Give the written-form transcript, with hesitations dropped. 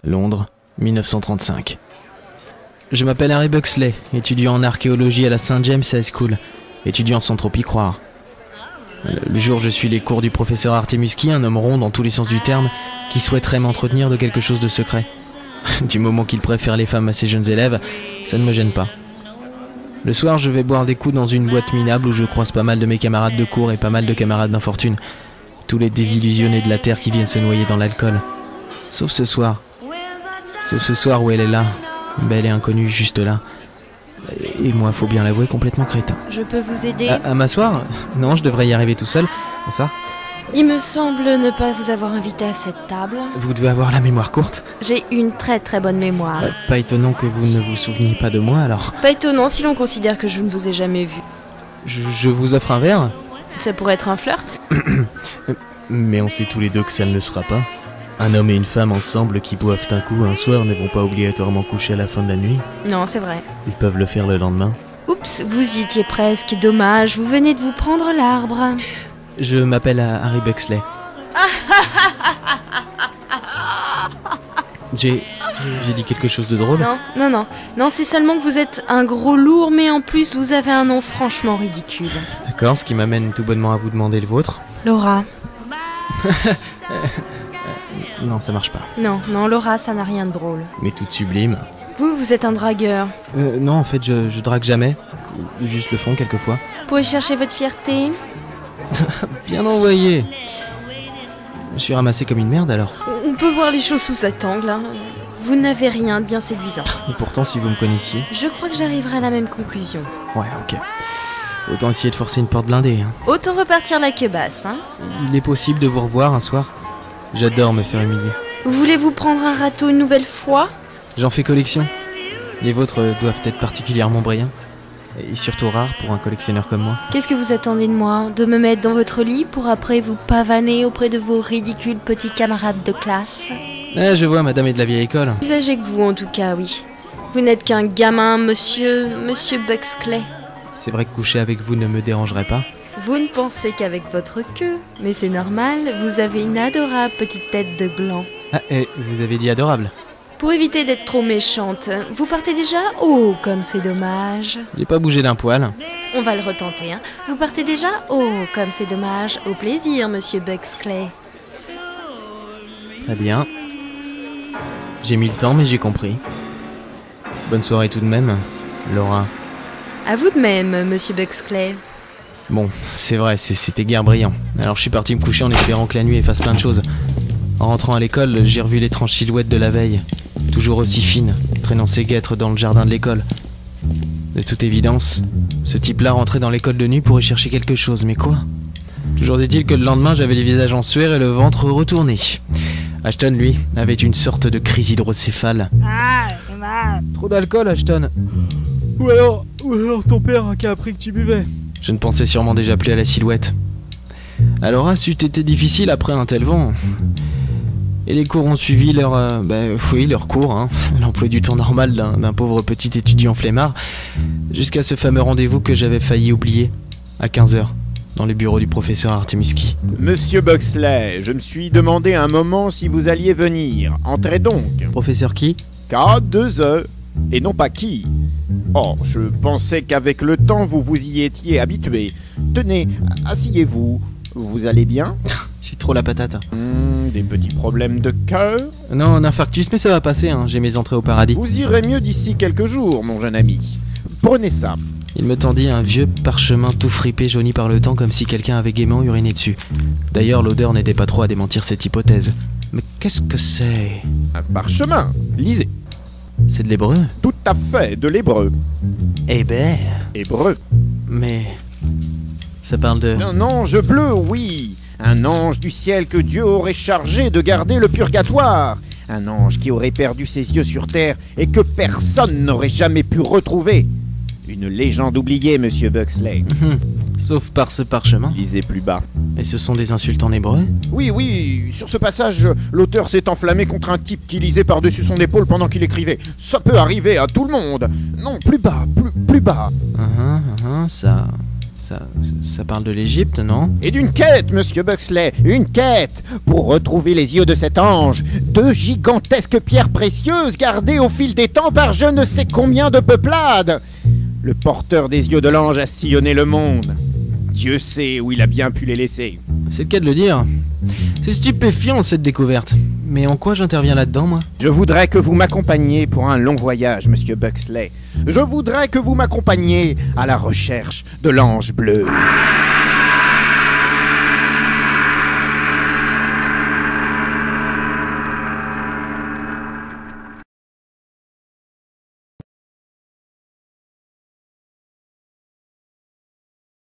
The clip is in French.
Londres, 1935. Je m'appelle Harry Buxley, étudiant en archéologie à la St. James High School, étudiant sans trop y croire. Le jour, je suis les cours du professeur Artemuski, un homme rond dans tous les sens du terme, qui souhaiterait m'entretenir de quelque chose de secret. Du moment qu'il préfère les femmes à ses jeunes élèves, ça ne me gêne pas. Le soir, je vais boire des coups dans une boîte minable où je croise pas mal de mes camarades de cours et pas mal de camarades d'infortune. Tous les désillusionnés de la terre qui viennent se noyer dans l'alcool. Sauf ce soir. Sauf ce soir où elle est là, belle et inconnue, juste là. Et moi, faut bien l'avouer, complètement crétin. Je peux vous aider? À m'asseoir? Non, je devrais y arriver tout seul. Bonsoir. Il me semble ne pas vous avoir invité à cette table. Vous devez avoir la mémoire courte. J'ai une très très bonne mémoire. Pas étonnant que vous ne vous souveniez pas de moi, alors. Pas étonnant si l'on considère que je ne vous ai jamais vu. Je vous offre un verre? Ça pourrait être un flirt? Mais on sait tous les deux que ça ne le sera pas. Un homme et une femme ensemble qui boivent un coup un soir ne vont pas obligatoirement coucher à la fin de la nuit. Non, c'est vrai. Ils peuvent le faire le lendemain. Oups, vous y étiez presque, dommage, vous venez de vous prendre l'arbre. Je m'appelle Harry Buxley. J'ai dit quelque chose de drôle? Non, c'est seulement que vous êtes un gros lourd, mais en plus vous avez un nom franchement ridicule. D'accord, ce qui m'amène tout bonnement à vous demander le vôtre. Laura. Non, ça marche pas. Non, Laura, ça n'a rien de drôle. Mais tout de sublime. Vous êtes un dragueur. Non, en fait, je drague jamais. Juste le fond, quelquefois. Vous pouvez chercher votre fierté? Bien envoyé. Je suis ramassé comme une merde, alors. On peut voir les choses sous cet angle, hein. Vous n'avez rien de bien séduisant. Et pourtant, si vous me connaissiez... Je crois que j'arriverai à la même conclusion. Ouais, ok. Autant essayer de forcer une porte blindée, hein. Autant repartir la queue basse, hein. Il est possible de vous revoir un soir? J'adore me faire humilier. Voulez-vous prendre un râteau une nouvelle fois? J'en fais collection. Les vôtres doivent être particulièrement brillants. Et surtout rares pour un collectionneur comme moi. Qu'est-ce que vous attendez de moi? De me mettre dans votre lit pour après vous pavaner auprès de vos ridicules petits camarades de classe? Je vois, madame est de la vieille école. Plus âgé que vous en tout cas, oui. Vous n'êtes qu'un gamin, monsieur Buxley. C'est vrai que coucher avec vous ne me dérangerait pas. Vous ne pensez qu'avec votre queue, mais c'est normal, vous avez une adorable petite tête de gland. Ah, et vous avez dit adorable. Pour éviter d'être trop méchante, vous partez déjà? Oh, comme c'est dommage. J'ai pas bougé d'un poil. On va le retenter, hein. Vous partez déjà? Oh, comme c'est dommage. Au plaisir, monsieur Buxley. Très bien. J'ai mis le temps, mais j'ai compris. Bonne soirée tout de même, Laura. À vous de même, monsieur Buxley. Bon, c'est vrai, c'était guère brillant. Alors je suis parti me coucher en espérant que la nuit efface plein de choses. En rentrant à l'école, j'ai revu l'étrange silhouette de la veille. Toujours aussi fine, traînant ses guêtres dans le jardin de l'école. De toute évidence, ce type-là rentrait dans l'école de nuit pour y chercher quelque chose, mais quoi? Toujours est-il que le lendemain, j'avais les visages en sueur et le ventre retourné. Ashton, lui, avait une sorte de crise hydrocéphale. Trop d'alcool, Ashton. Ou alors ton père qui a appris que tu buvais. Je ne pensais sûrement déjà plus à la silhouette. Alors, c'eût été difficile après un tel vent. Et les cours ont suivi leur cours, hein, l'emploi du temps normal d'un pauvre petit étudiant flemmard, jusqu'à ce fameux rendez-vous que j'avais failli oublier, à 15h, dans les bureaux du professeur Artemuski. Monsieur Buxley, je me suis demandé un moment si vous alliez venir. Entrez donc. Professeur qui? K2E. Et non pas qui. Oh, je pensais qu'avec le temps vous vous y étiez habitué. Tenez, asseyez-vous. Vous allez bien? J'ai trop la patate. Des petits problèmes de cœur? Non, un infarctus, mais ça va passer, hein. J'ai mes entrées au paradis. Vous irez mieux d'ici quelques jours, mon jeune ami. Prenez ça. Il me tendit un vieux parchemin tout fripé, jauni par le temps, comme si quelqu'un avait gaiement uriné dessus. D'ailleurs, l'odeur n'était pas trop à démentir cette hypothèse. Mais qu'est-ce que c'est? Un parchemin. Lisez. C'est de l'hébreu? Tout à fait, de l'hébreu. Eh ben... Hébreu. Mais... ça parle de... Un ange bleu, oui. Un ange du ciel que Dieu aurait chargé de garder le purgatoire. Un ange qui aurait perdu ses yeux sur terre et que personne n'aurait jamais pu retrouver. Une légende oubliée, monsieur Buxley. Sauf par ce parchemin. Lisez plus bas. Et ce sont des insultes en hébreu? Oui, sur ce passage, l'auteur s'est enflammé contre un type qui lisait par-dessus son épaule pendant qu'il écrivait. Ça peut arriver à tout le monde. Non, plus bas, plus bas. Ça parle de l'Égypte, non? Et d'une quête, monsieur Buxley, une quête pour retrouver les yeux de cet ange. 2 gigantesques pierres précieuses gardées au fil des temps par je ne sais combien de peuplades. Le porteur des yeux de l'ange a sillonné le monde. Dieu sait où il a bien pu les laisser. C'est le cas de le dire. C'est stupéfiant cette découverte. Mais en quoi j'interviens là-dedans, moi? Je voudrais que vous m'accompagniez pour un long voyage, monsieur Buxley. Je voudrais que vous m'accompagniez à la recherche de l'ange bleu.